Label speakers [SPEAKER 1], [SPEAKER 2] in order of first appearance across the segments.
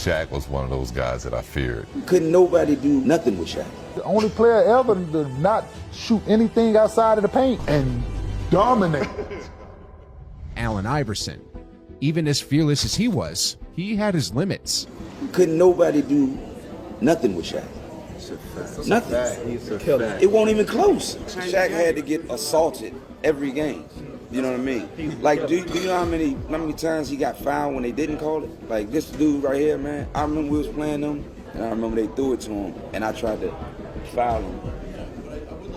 [SPEAKER 1] Shaq was one of those guys that I feared.
[SPEAKER 2] Couldn't nobody do nothing with Shaq.
[SPEAKER 3] The only player ever to not shoot anything outside of the paint and dominate.
[SPEAKER 4] Allen Iverson. Even as fearless as he was, he had his limits.
[SPEAKER 2] Couldn't nobody do nothing with Shaq. Nothing. It won't even close. Shaq had to get assaulted every game. You know what I mean? Like, do you know how many times he got fouled when they didn't call it? Like this dude right here, man. I remember we was playing them, and I remember they threw it to him, and I tried to foul him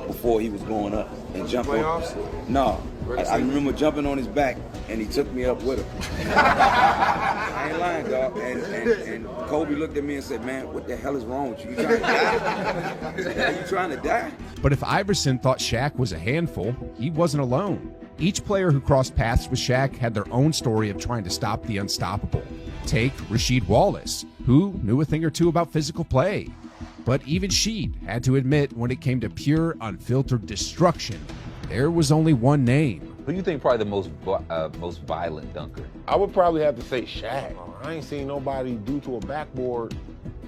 [SPEAKER 2] before he was going up and jumping.
[SPEAKER 5] Playoffs?
[SPEAKER 2] No, I remember jumping on his back, and he took me up with him. I ain't lying, dog. And Kobe looked at me and said, "Man, what the hell is wrong with you? You trying to die? Are you trying to die?"
[SPEAKER 4] But if Iverson thought Shaq was a handful, he wasn't alone. Each player who crossed paths with Shaq had their own story of trying to stop the unstoppable. Take Rasheed Wallace, who knew a thing or two about physical play. But even Sheed had to admit when it came to pure, unfiltered destruction, there was only one name.
[SPEAKER 6] Who do you think probably the most violent dunker?
[SPEAKER 5] I would probably have to say Shaq. I ain't seen nobody do to a backboard,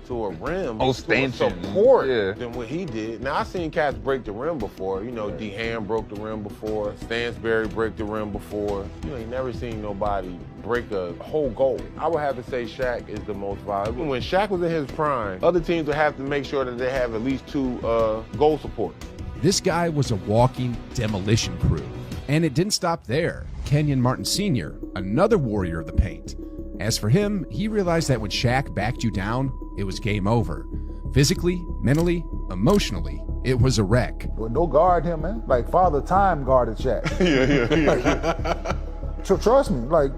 [SPEAKER 5] to a rim, to a support than what he did. Now, I seen cats break the rim before. You know, DeHaan broke the rim before. Stansberry break the rim before. You ain't never seen nobody break a whole goal. I would have to say Shaq is the most violent. When Shaq was in his prime, other teams would have to make sure that they have at least 2 goal supports.
[SPEAKER 4] This guy was a walking demolition crew. And it didn't stop there. Kenyon Martin Sr., another warrior of the paint. As for him, he realized that when Shaq backed you down, it was game over. Physically, mentally, emotionally, it was a wreck.
[SPEAKER 3] Well, no guard him, man. Like Father Time guarded Shaq. Trust me, like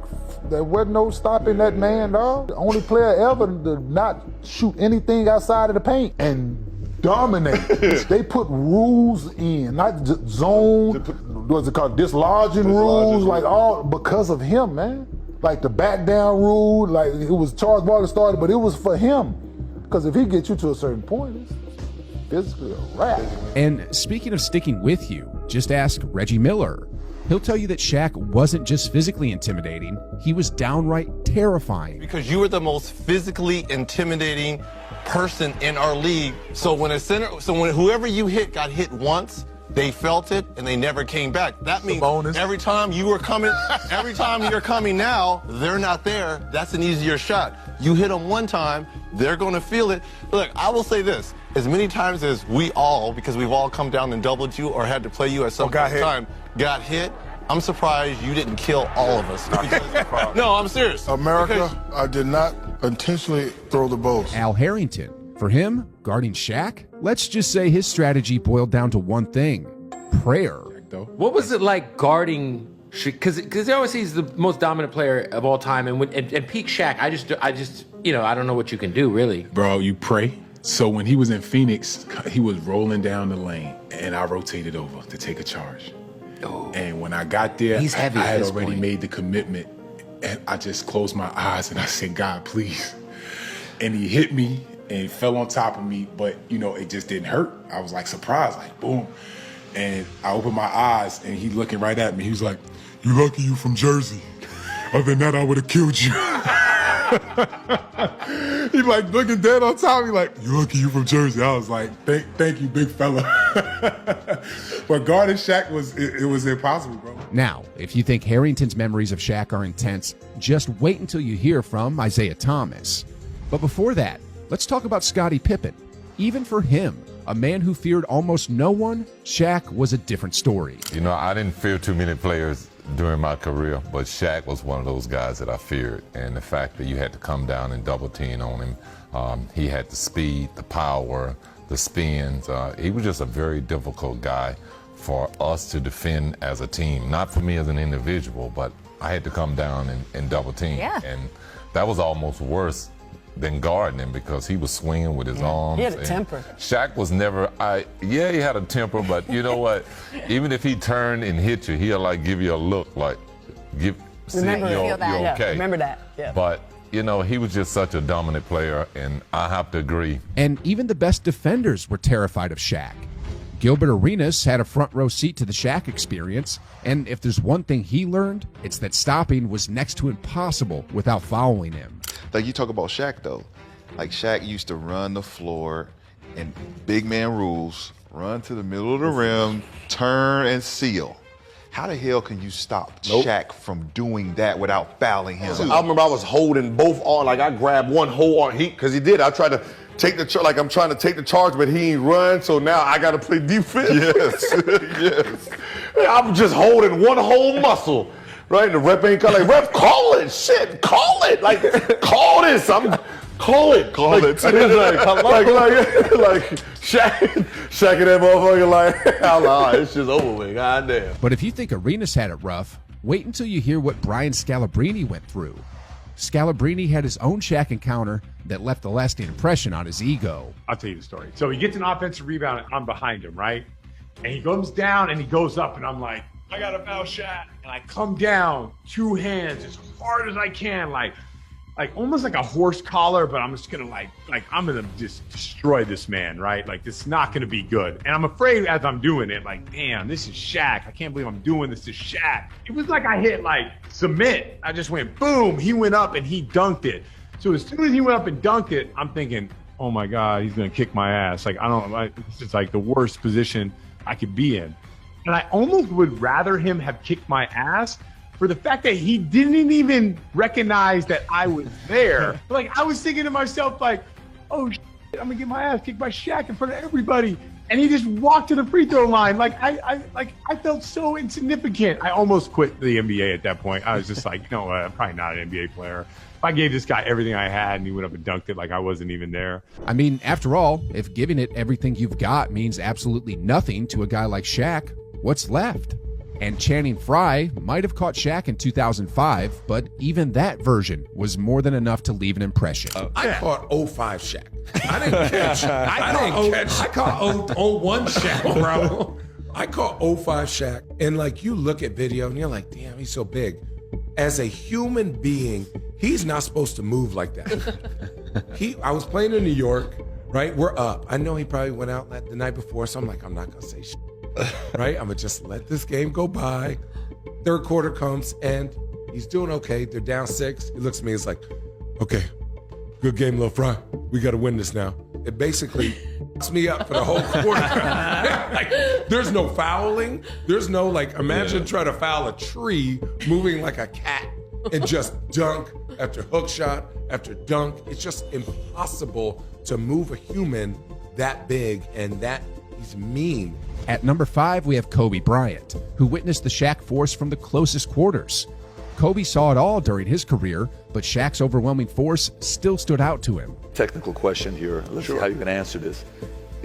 [SPEAKER 3] there wasn't no stopping that man, dog. The only player ever to not shoot anything outside of the paint and dominate. They put rules in, not just zone, what's it called, dislodging rules, like all because of him, man. Like the back down rule, like it was Charles Barkley started, but it was for him. Because if he gets you to a certain point, it's physically a wrap.
[SPEAKER 4] And speaking of sticking with you, just ask Reggie Miller. He'll tell you that Shaq wasn't just physically intimidating, he was downright terrifying.
[SPEAKER 7] Because you were the most physically intimidating person in our league. So when whoever you hit got hit once, they felt it and they never came back. That means every time you're coming now, they're not there. That's an easier shot. You hit them one time, they're going to feel it. Look, I will say this. As many times as we all, because we've all come down and doubled you or had to play you at some point in time, got hit, I'm surprised you didn't kill all of us. No, I'm serious.
[SPEAKER 8] America, I did not intentionally throw the balls.
[SPEAKER 4] Al Harrington. For him, guarding Shaq, let's just say his strategy boiled down to one thing: prayer.
[SPEAKER 9] What was it like guarding? Because they always say he's the most dominant player of all time, and peak Shaq, I just, I don't know what you can do really.
[SPEAKER 10] Bro, you pray. So when he was in Phoenix, he was rolling down the lane, and I rotated over to take a charge. Oh. And when I got there,
[SPEAKER 9] he's heavy
[SPEAKER 10] I had already made the commitment, and I just closed my eyes and I said, "God, please." And he hit me and fell on top of me, but it just didn't hurt. I was like surprised, like boom. And I opened my eyes and he looking right at me. He was like, "You lucky you from Jersey. Other than that, I would have killed you." He like looking dead on top of me like, "You lucky you from Jersey." I was like, thank you, big fella. But guarding Shaq was impossible, bro.
[SPEAKER 4] Now, if you think Harrington's memories of Shaq are intense, just wait until you hear from Isaiah Thomas. But before that, let's talk about Scottie Pippen. Even for him, a man who feared almost no one, Shaq was a different story.
[SPEAKER 1] I didn't fear too many players during my career, but Shaq was one of those guys that I feared. And the fact that you had to come down and double team on him, he had the speed, the power, the spins. He was just a very difficult guy for us to defend as a team. Not for me as an individual, but I had to come down and double team.
[SPEAKER 11] Yeah.
[SPEAKER 1] And that was almost worse than guarding him because he was swinging with his arms.
[SPEAKER 11] He had a temper.
[SPEAKER 1] Shaq was never, he had a temper, but you know what? Even if he turned and hit you, he'll like give you a look like,
[SPEAKER 11] Remember
[SPEAKER 1] you're okay.
[SPEAKER 11] Yeah, remember that. Yeah.
[SPEAKER 1] But, he was just such a dominant player, and I have to agree.
[SPEAKER 4] And even the best defenders were terrified of Shaq. Gilbert Arenas had a front row seat to the Shaq experience, and if there's one thing he learned, it's that stopping was next to impossible without following him.
[SPEAKER 12] Like you talk about Shaq though. Like Shaq used to run the floor and big man rules, run to the middle of the rim, turn and seal. How the hell can you stop Shaq from doing that without fouling him?
[SPEAKER 13] I remember I was holding both arms, like I grabbed one whole arm, because he did. I tried to take the like I'm trying to take the charge, but he ain't run, so now I got to play defense.
[SPEAKER 12] Yes, yes.
[SPEAKER 13] I'm just holding one whole muscle, right? The rep ain't like, rep, call it, shit, call it, like, call this. Call it. Like Shaq and that motherfucker like, nah, it's just over with, goddamn.
[SPEAKER 4] But if you think Arenas had it rough, wait until you hear what Brian Scalabrine went through. Scalabrine had his own Shaq encounter that left a lasting impression on his ego.
[SPEAKER 14] I'll tell you the story. So he gets an offensive rebound, and I'm behind him, right? And he comes down and he goes up, and I'm like, I got to foul Shaq. And I come down, two hands, as hard as I can, like almost like a horse collar, but I'm just gonna like I'm gonna just destroy this man, right? Like this is not gonna be good. And I'm afraid as I'm doing it, like, damn, this is Shaq. I can't believe I'm doing this to Shaq. It was like I hit like cement. I just went boom. He went up and he dunked it. So as soon as he went up and dunked it, I'm thinking, oh my God, he's gonna kick my ass. Like it's just like the worst position I could be in. And I almost would rather him have kicked my ass for the fact that he didn't even recognize that I was there. Like I was thinking to myself, like, oh shit, I'm gonna get my ass kicked by Shaq in front of everybody. And he just walked to the free throw line. Like I felt so insignificant. I almost quit the NBA at that point. I was just like, you know what, I'm probably not an NBA player. If I gave this guy everything I had and he went up and dunked it like I wasn't even there.
[SPEAKER 4] I mean, after all, if giving it everything you've got means absolutely nothing to a guy like Shaq, what's left? And Channing Frye might have caught Shaq in 2005, but even that version was more than enough to leave an impression.
[SPEAKER 15] I caught 05 Shaq. I didn't catch. I caught 01 Shaq, bro. I caught 05 Shaq, and like you look at video and you're like, damn, he's so big. As a human being, he's not supposed to move like that. I was playing in New York, right? We're up. I know he probably went out the night before, so I'm like, I'm not gonna say shit. Right? I'm gonna just let this game go by. Third quarter comes and he's doing okay. They're down 6. He looks at me, he's like, okay, good game, Lil Fry. We gotta win this now. It basically fucks me up for the whole quarter. Like, there's no fouling. There's no imagine trying to foul a tree moving like a cat and just dunk after hook shot after dunk. It's just impossible to move a human that big and that he's mean.
[SPEAKER 4] At number 5, we have Kobe Bryant, who witnessed the Shaq force from the closest quarters. Kobe saw it all during his career, but Shaq's overwhelming force still stood out to him.
[SPEAKER 16] Technical question here. Let's see how you can answer this.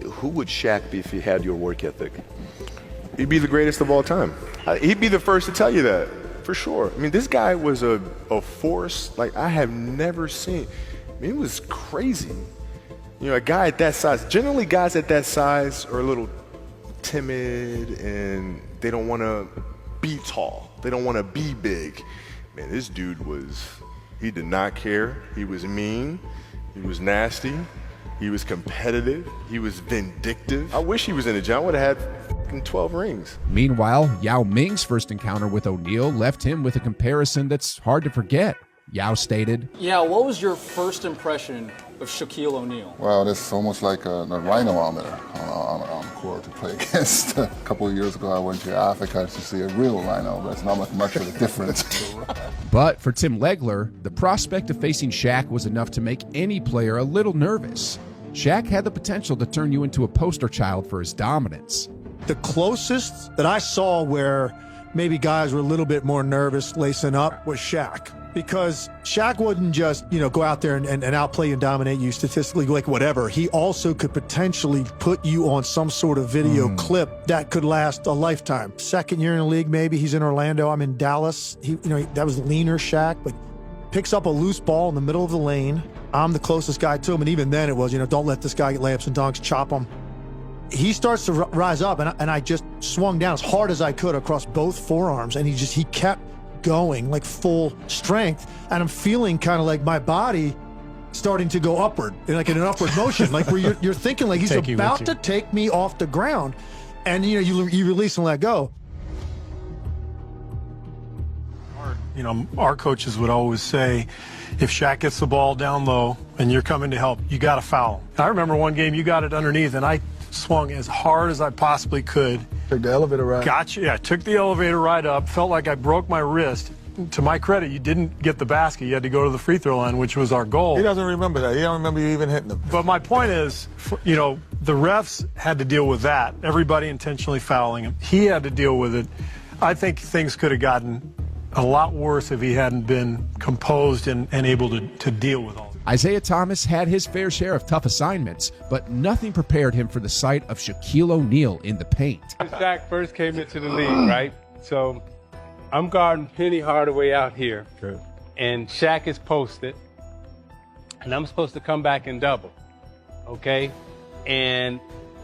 [SPEAKER 16] Who would Shaq be if he had your work ethic?
[SPEAKER 17] He'd be the greatest of all time. He'd be the first to tell you that, for sure. I mean, this guy was a force like I have never seen. I mean, it was crazy. You know, a guy at that size, generally guys at that size are a little timid and they don't want to be tall. They don't want to be big. Man, this dude he did not care. He was mean. He was nasty. He was competitive. He was vindictive. I wish he was in the gym. I would have had 12 rings.
[SPEAKER 4] Meanwhile, Yao Ming's first encounter with O'Neal left him with a comparison that's hard to forget. Yao stated,
[SPEAKER 18] "Yeah, what was your first impression of Shaquille O'Neal?"
[SPEAKER 19] Well, it's almost like a rhino on there on the court to play against. A couple of years ago, I went to Africa to see a real rhino, but it's not much of a difference.
[SPEAKER 4] But for Tim Legler, the prospect of facing Shaq was enough to make any player a little nervous. Shaq had the potential to turn you into a poster child for his dominance.
[SPEAKER 20] The closest that I saw where maybe guys were a little bit more nervous lacing up was Shaq. Because Shaq wouldn't just, go out there and outplay you and dominate you statistically, like whatever. He also could potentially put you on some sort of video clip that could last a lifetime. Second year in the league, maybe he's in Orlando. I'm in Dallas. That was leaner Shaq, but picks up a loose ball in the middle of the lane. I'm the closest guy to him, and even then it was, don't let this guy get layups and dunks, chop him. He starts to rise up, and I just swung down as hard as I could across both forearms, and he kept going like full strength, and I'm feeling kind of like my body starting to go upward, like in an upward motion, like where you're thinking like he's about to take me off the ground, and you release and let go.
[SPEAKER 21] Our coaches would always say, if Shaq gets the ball down low and you're coming to help, you got to foul. I remember one game you got it underneath, and I swung as hard as I possibly could.
[SPEAKER 17] Took the elevator ride.
[SPEAKER 21] Gotcha. Yeah, took the elevator ride up. Felt like I broke my wrist. To my credit, you didn't get the basket. You had to go to the free throw line, which was our goal.
[SPEAKER 5] He doesn't remember that. He don't remember you even hitting him.
[SPEAKER 21] But my point is, you know, the refs had to deal with that. Everybody intentionally fouling him. He had to deal with it. I think things could have gotten a lot worse if he hadn't been composed and able to deal with all that.
[SPEAKER 4] Isaiah Thomas had his fair share of tough assignments, but nothing prepared him for the sight of Shaquille O'Neal in the paint.
[SPEAKER 22] Shaq first came into the league, right? So I'm guarding Penny Hardaway out here, and Shaq is posted, and I'm supposed to come back and double, okay? And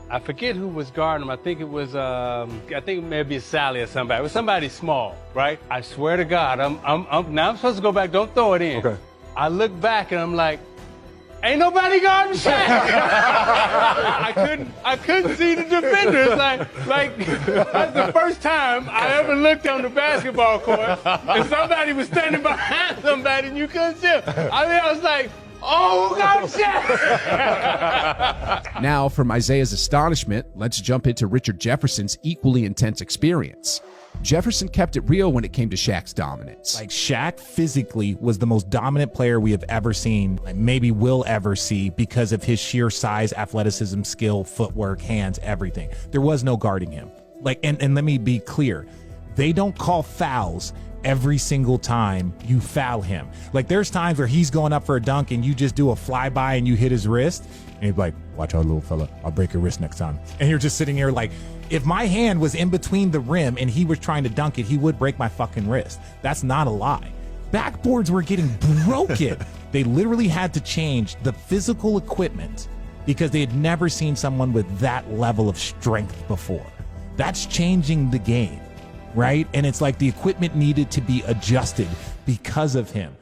[SPEAKER 22] I forget who was guarding him. I think it was, I think maybe Sally or somebody. It was somebody small, right? I swear to God, now I'm supposed to go back. Don't throw it in.
[SPEAKER 17] Okay.
[SPEAKER 22] I look back and I'm like, ain't nobody guarding Shaq. I couldn't see the defenders. Like that's the first time I ever looked on the basketball court and somebody was standing behind somebody and you couldn't see him. I was like, oh, God, Shaq.
[SPEAKER 4] Now, from Isaiah's astonishment, let's jump into Richard Jefferson's equally intense experience. Jefferson kept it real when it came to Shaq's dominance.
[SPEAKER 23] Like, Shaq physically was the most dominant player we have ever seen, and maybe will ever see, because of his sheer size, athleticism, skill, footwork, hands, everything. There was no guarding him. Like, and let me be clear, they don't call fouls every single time you foul him. Like, there's times where he's going up for a dunk and you just do a flyby and you hit his wrist, and he's like, watch out, little fella, I'll break your wrist next time. And you're just sitting here like, if my hand was in between the rim and he was trying to dunk it, he would break my fucking wrist. That's not a lie. Backboards were getting broken. They literally had to change the physical equipment because they had never seen someone with that level of strength before. That's changing the game, right? And it's like the equipment needed to be adjusted because of him.